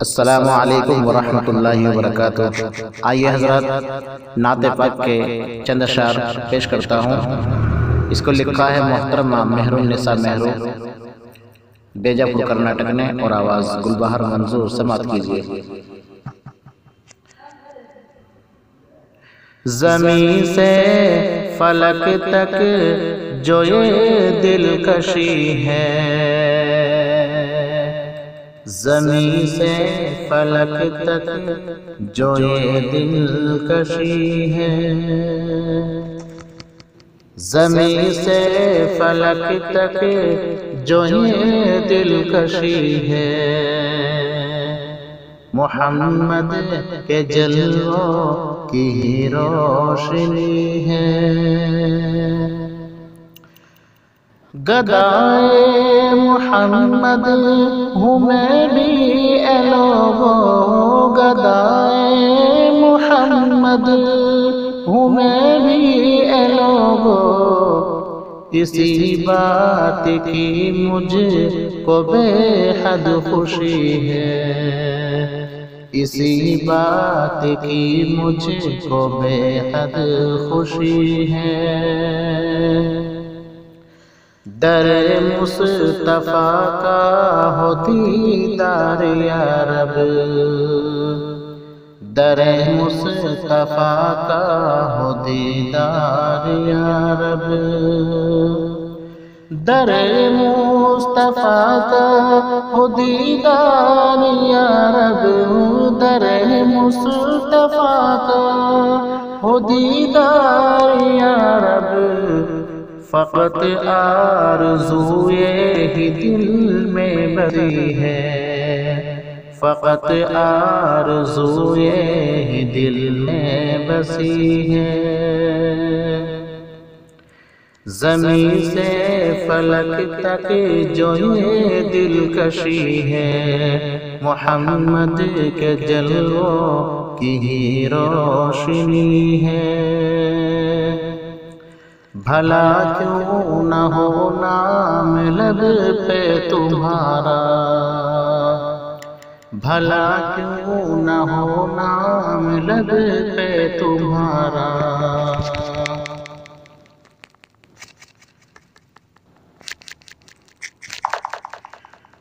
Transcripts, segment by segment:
السلام علیکم ورحمۃ اللہ وبرکاتہ۔ آئیے حضرات نعت پاک کے چند اشعار پیش کرتا ہوں۔ اس کو لکھا ہے محترمہ مہرالنساء مہرو، بیجاپور کرناٹک نے، اور آواز گلبہار منظور سماعت کیجیے۔ زمین سے فلک تک جو یہ دلکشی ہے، زمین سے فلک تک جو یہ دلکشی ہے، زمین سے فلک تک جو یہ دلکشی ہے، محمد کے جلووں کی روشنی ہے۔ گدائے محمد ہوں میں بھی اے لوگو، گدائے محمد ہوں میں بھی اے لوگو، اسی بات کی مجھ کو بے حد خوشی ہے، اسی بات کی مجھ کو بے حد خوشی ہے۔ در مصطفیٰ کا ہو دیدار یا رب، در مصطفیٰ کا ہو دیدار یا رب، در مصطفیٰ کا ہو دیدار یا رب، در مصطفیٰ کا ہو دیدار یا رب، فقط آرزوئے ہی دل میں بسی ہے، فقط آرزوئے ہی دل میں بسی ہے۔ زمین سے فلک تک جو یہ دلکشی ہے، محمد کے جلووں کی ہی روشنی ہے۔ بھلا کیوں نہ ہو نام لب پہ تمہارا، بھلا کیوں نہ ہو نام لب پہ تمہارا،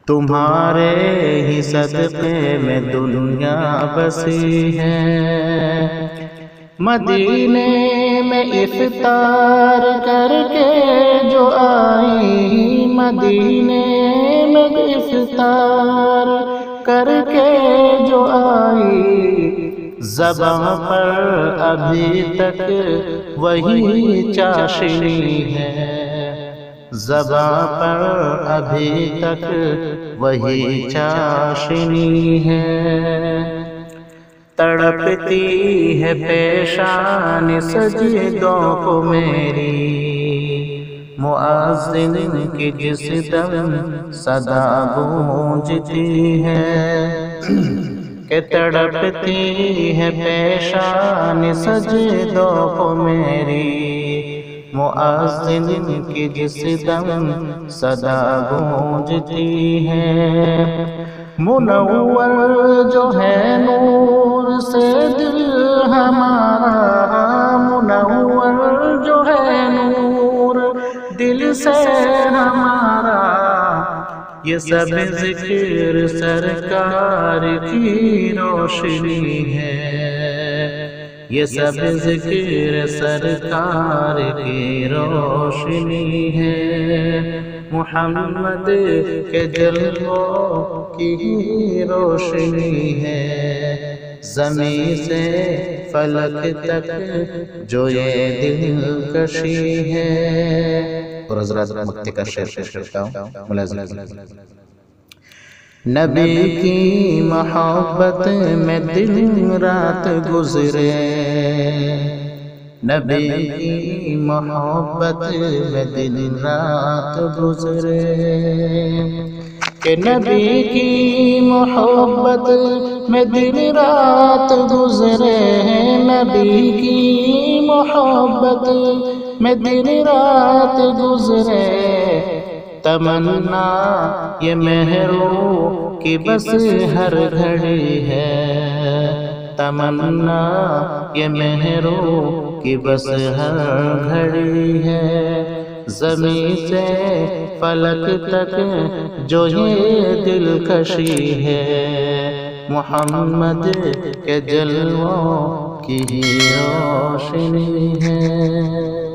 تمہارے ہی صدقے میں دنیا بسی ہے۔ مدینے میں افطار کر کے جو آئی، مدینے میں افطار کر کے جو آئی، زباں پر ابھی تک وہی چاشنی ہے، زباں پر ابھی تک وہی چاشنی ہے۔ تڑپتی ہے پیشان سجدوں کو میری، مؤذن کی جس دم صدا گونجتی ہے، کہ تڑپتی ہے پیشان سجدوں کو میری، مؤذن کی جس دم صدا گونجتی ہے۔ منور جو ہے نور سے دل ہمارا، منور جو ہے نور دل سے ہمارا، یہ سب ذکر سرکار کی روشنی ہے، یہ سب ذکر سرکار کی روشنی ہے، محمد کے جلووں کی روشنی ہے۔ زمین سے فلک تک جو یہ دلکشی ہے۔ اور حضرات مکتے کا شعر پیش کرتا ہوں، ملازم۔ نبی کی محبت میں دن رات گزرے، نبی کی محبت میں دن رات گزرے، کہ نبی کی محبت میں دن رات گزرے، نبی کی محبت میں دن رات گزرے، تمنا یہ مہرو کی بس ہر گھڑی ہے، تمنا یہ مہرو کی بس ہر گھڑی ہے، زمین سے فلک تک جو یہ دلکشی ہے، محمد کے جلووں کی ہی روشنی ہے۔